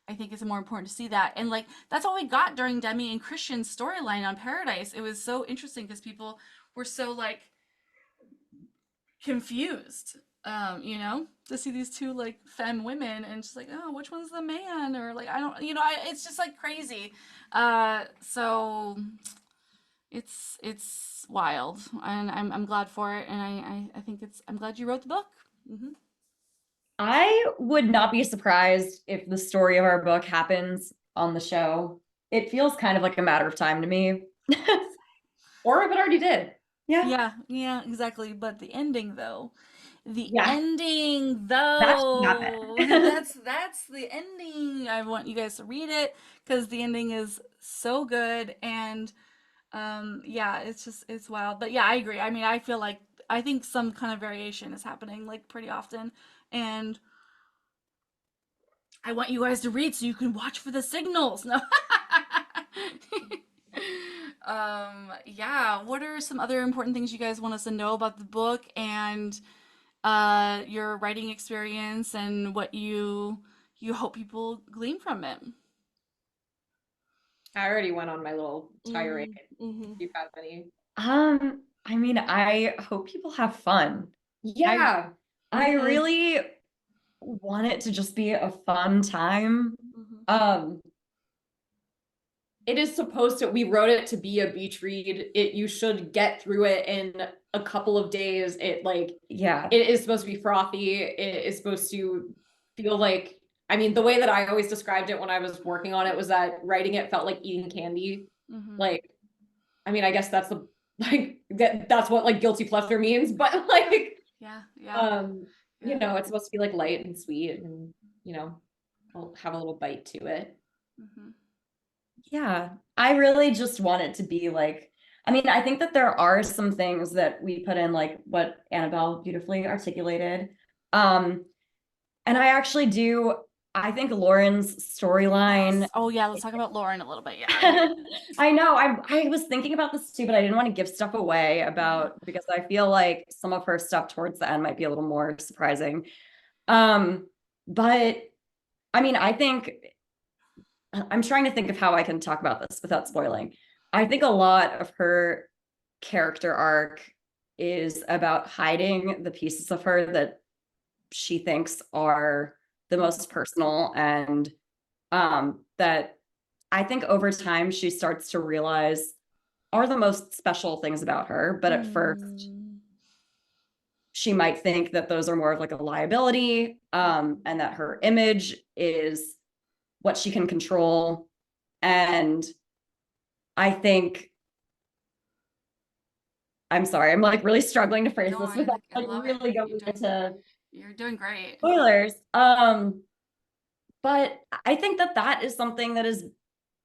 I think it's more important to see that. And like, that's all we got during Demi and Christian's storyline on Paradise. It was so interesting because people were so like confused, you know, to see these two like femme women and just like, oh, which one's the man? Or like, I don't, you know, it's just like crazy. So it's wild, and I'm glad for it, and I think I'm glad you wrote the book. I would not be surprised if the story of our book happens on the show. It feels kind of like a matter of time to me. Or if it already did. Yeah, exactly. But the ending though. That's the ending. I want you guys to read it because the ending is so good. And it's wild. But yeah, I agree. I mean, I think some kind of variation is happening like pretty often. And I want you guys to read so you can watch for the signals. No. Yeah, what are some other important things you guys want us to know about the book and your writing experience and what you hope people glean from it? I already went on my little tirade. Do you have any? I mean, I hope people have fun. Yeah. I really want it to just be a fun time. It is supposed to, we wrote it to be a beach read. You should get through it in a couple of days. It is supposed to be frothy. It is supposed to feel like, I mean, the way that I always described it when I was working on it was that writing it felt like eating candy. Like, I mean, I guess that's that's what like guilty pleasure means, but like, you know, it's supposed to be like light and sweet and, you know, have a little bite to it. Yeah, I really just want it to be like, I mean, I think that there are some things that we put in, like what Annabelle beautifully articulated. And I actually do, I think Lauren's storyline. Yes. Oh yeah, let's talk about Lauren a little bit. Yeah. I know. I was thinking about this too, but I didn't want to give stuff away because I feel like some of her stuff towards the end might be a little more surprising. But I mean, I think I'm trying to think of how I can talk about this without spoiling. I think a lot of her character arc is about hiding the pieces of her that she thinks are the most personal, and that I think over time she starts to realize are the most special things about her. But at first she might think that those are more of like a liability, and that her image is what she can control. And I think, I'm sorry, I'm like really struggling to phrase No, this without I like love it. really going into You're doing great. spoilers. But I think that that is something that is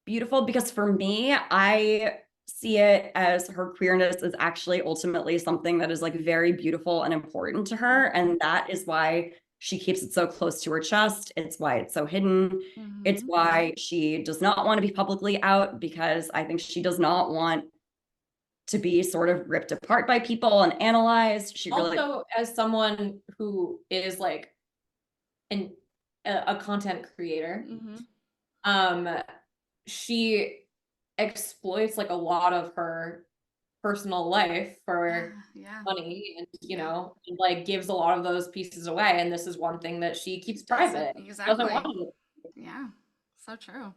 beautiful, because for me, I see it as her queerness is actually ultimately something that is like very beautiful and important to her. And that is why she keeps it so close to her chest. It's why it's so hidden. It's why she does not want to be publicly out, because I think she does not want to be sort of ripped apart by people and analyzed. She really Also, as someone who is like a content creator, she exploits like a lot of her personal life for Yeah. money, and you know, and, like gives a lot of those pieces away, and this is one thing that she keeps Doesn't private. exactly. Doesn't want to. Yeah. So true.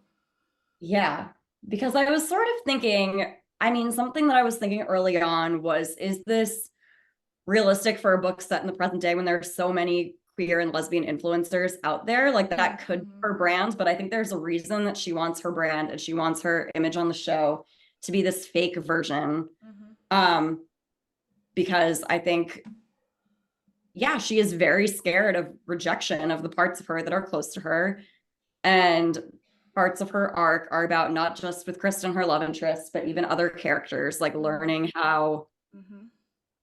Yeah, because I was sort of thinking, I mean, something that I was thinking early on was, is this realistic for a book set in the present day when there are so many queer and lesbian influencers out there? Like that could be her brand, but I think there's a reason that she wants her brand and she wants her image on the show to be this fake version. Because I think, yeah, she is very scared of rejection of the parts of her that are close to her. And parts of her arc are about not just with Kristen, her love interest, but even other characters, like learning how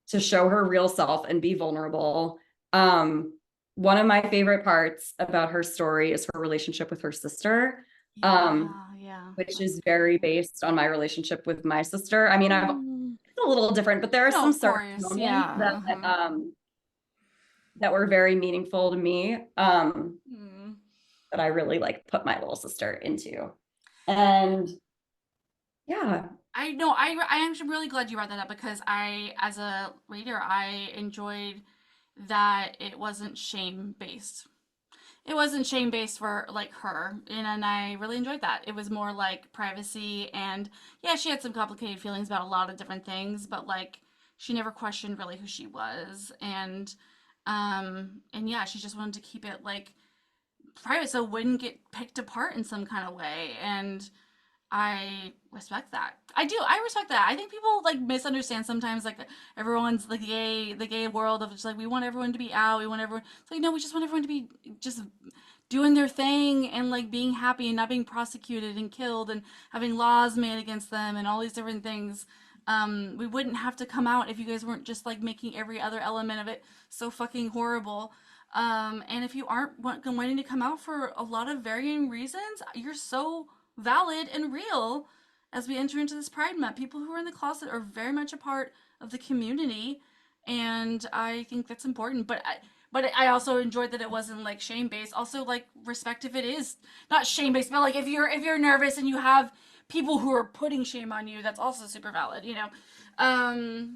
to show her real self and be vulnerable. One of my favorite parts about her story is her relationship with her sister, which is very based on my relationship with my sister. I mean, it's a little different, but there are some certain moments that were very meaningful to me, that I really like put my little sister into. And yeah. I know I am really glad you brought that up, because I, as a reader, I enjoyed that it wasn't shame based. It wasn't shame based for like her, and I really enjoyed that. It was more like privacy, and yeah, she had some complicated feelings about a lot of different things, but like she never questioned really who she was, and yeah, she just wanted to keep it like private so it wouldn't get picked apart in some kind of way. And I respect that. I do. I respect that. I think people like misunderstand sometimes, like everyone's like the gay world of just like we want everyone to be out. We want everyone. It's like no, we just want everyone to be just doing their thing and like being happy and not being prosecuted and killed and having laws made against them and all these different things. We wouldn't have to come out if you guys weren't just like making every other element of it so fucking horrible. And if you aren't wanting to come out for a lot of varying reasons, you're so valid and real as we enter into this Pride Month. People who are in the closet are very much a part of the community, and I think that's important. But I also enjoyed that it wasn't like shame based. Also, like respect if it is not shame based, but like if you're nervous and you have people who are putting shame on you, that's also super valid. You know,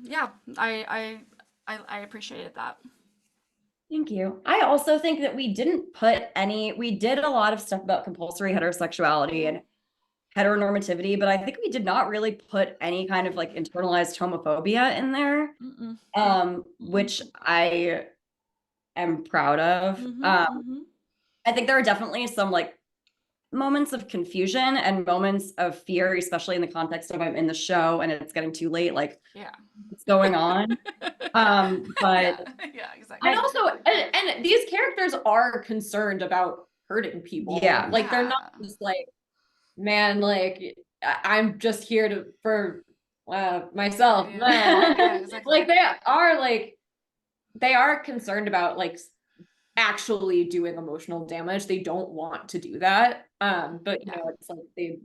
yeah, I appreciated that. Thank you. I also think that we did a lot of stuff about compulsory heterosexuality and heteronormativity, but I think we did not really put any kind of like internalized homophobia in there, which I am proud of. I think there are definitely some like moments of confusion and moments of fear, especially in the context of I'm in the show and it's getting too late, like what's going on. But yeah, exactly. And also, and these characters are concerned about hurting people. Yeah. Like they're not just like, man, like I'm just here for myself. Yeah, exactly. Like they are concerned about like actually doing emotional damage. They don't want to do that. But you know, it's like they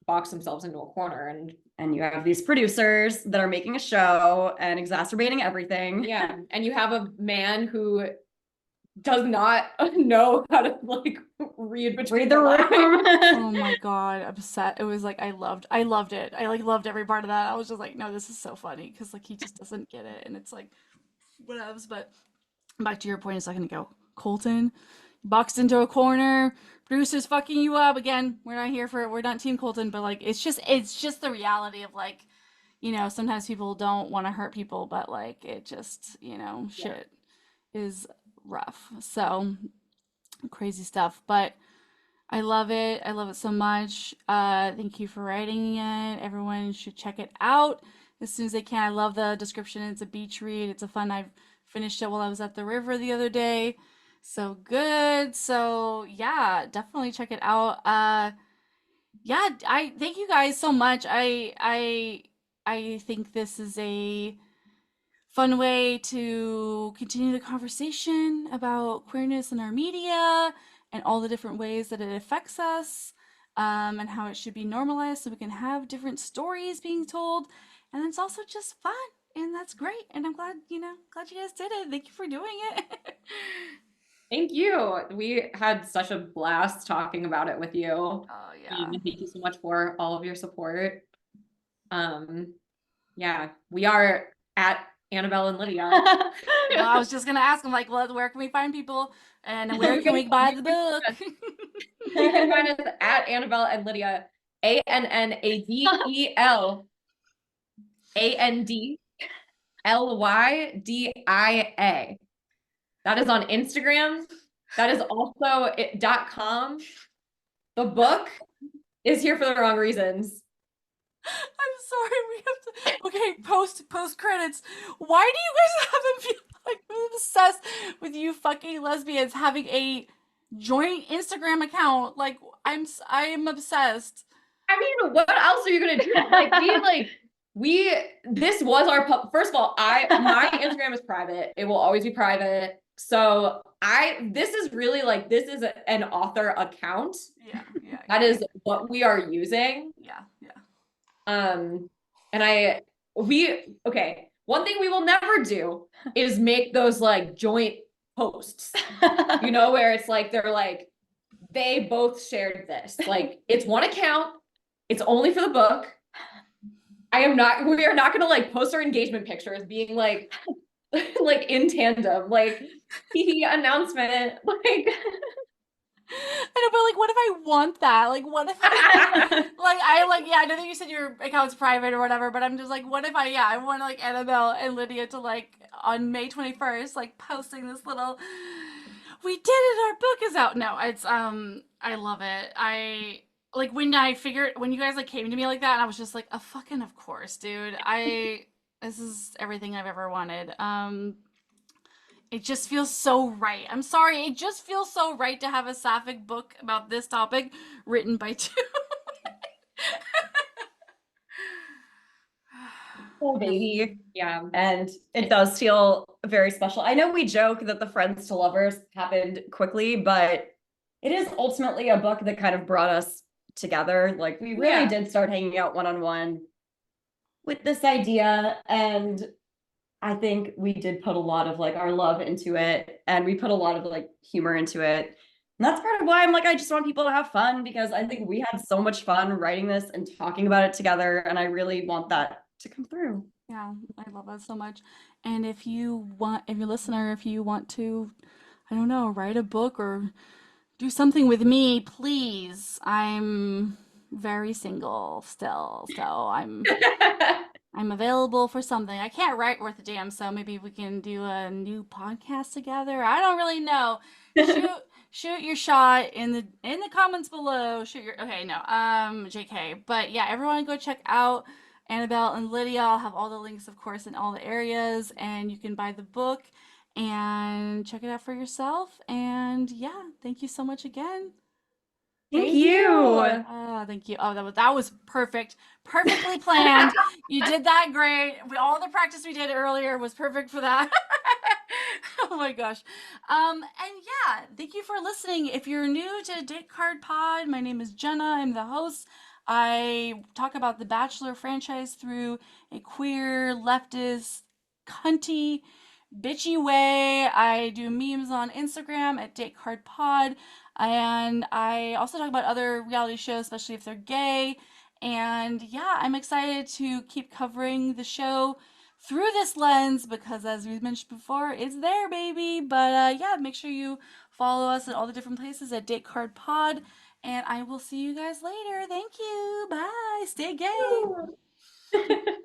box themselves into a corner, and you have these producers that are making a show and exacerbating everything. Yeah, and you have a man who does not know how to like read between the lines. Oh my god, upset. It was like I loved it. I like loved every part of that. I was just like, no, this is so funny because like he just doesn't get it, and it's like whatevs. But back to your point a second ago, Colton, boxed into a corner. Bruce is fucking you up again. We're not here for it. We're not Team Colton, but like it's just the reality of like, sometimes people don't want to hurt people, but like it just, shit is rough. So crazy stuff. But I love it. I love it so much. Thank you for writing it. Everyone should check it out as soon as they can. I love the description. It's a beach read. It's a fun. I finished it while I was at the river the other day. So good. So yeah, definitely check it out. Yeah, I thank you guys so much. I think this is a fun way to continue the conversation about queerness in our media and all the different ways that it affects us, and how it should be normalized so we can have different stories being told. And it's also just fun, and that's great. And I'm glad, glad you guys did it. Thank you for doing it. Thank you. We had such a blast talking about it with you. Oh yeah. Thank you so much for all of your support. Yeah, we are at Annabelle and Lydia. Well, I was just gonna ask them like, well, where can we find people, and where can we buy the book? You can find us at Annabelle and Lydia, ANNADELANDLYDIA. That is on Instagram. That is also .com. The book is here for the wrong reasons. I'm sorry, we have to. Okay, post credits. Why do you guys have them feel like I'm obsessed with you fucking lesbians having a joint Instagram account? Like I am obsessed. I mean, what else are you gonna do? This was our first of all, my Instagram is private. It will always be private. So this is really like, this is an author account. Yeah. That is what we are using. Yeah. And one thing we will never do is make those like joint posts, where it's like, they're like, they both shared this. Like, it's one account. It's only for the book. We are not going to like post our engagement pictures being like, like in tandem, like announcement, like. I know, but like, what if I want that? Like, what if I, I know that you said your account's private or whatever, but I'm just like, what if I want like Annabelle and Lydia to like on May 21st, like posting this little, we did it, our book is out. No, it's, I love it. Like when you guys like came to me like that, and I was just like, fucking of course, dude. This is everything I've ever wanted. It just feels so right. I'm sorry. It just feels so right to have a sapphic book about this topic written by two. Oh, baby. Yeah. And it does feel very special. I know we joke that the Friends to Lovers happened quickly, but it is ultimately a book that kind of brought us together. Like, we really did start hanging out one-on-one with this idea, and I think we did put a lot of like our love into it, and we put a lot of like humor into it. And that's part of why I'm like, I just want people to have fun, because I think we had so much fun writing this and talking about it together, and I really want that to come through. Yeah, I love that so much. And if you're a listener, if you want to, I don't know, write a book or do something with me, please. I'm very single still, so I'm available for something. I can't write worth a damn, so maybe we can do a new podcast together. I don't really know. Shoot your shot in the comments below. JK. But yeah, everyone go check out Annabelle and Lydia. I'll have all the links, of course, in all the areas, and you can buy the book and check it out for yourself. And yeah, thank you so much again. Thank you. Thank you. Oh, that was perfect. Perfectly planned. You did that great. All the practice we did earlier was perfect for that. Oh my gosh. And yeah, thank you for listening. If you're new to Date Card Pod, my name is Jenna. I'm the host. I talk about the Bachelor franchise through a queer, leftist, cunty, bitchy way. I do memes on Instagram at Date Card Pod. And I also talk about other reality shows, especially if they're gay. And yeah, I'm excited to keep covering the show through this lens because, as we mentioned before, it's there, baby. But yeah, make sure you follow us at all the different places at Date Card Pod. And I will see you guys later. Thank you. Bye. Stay gay.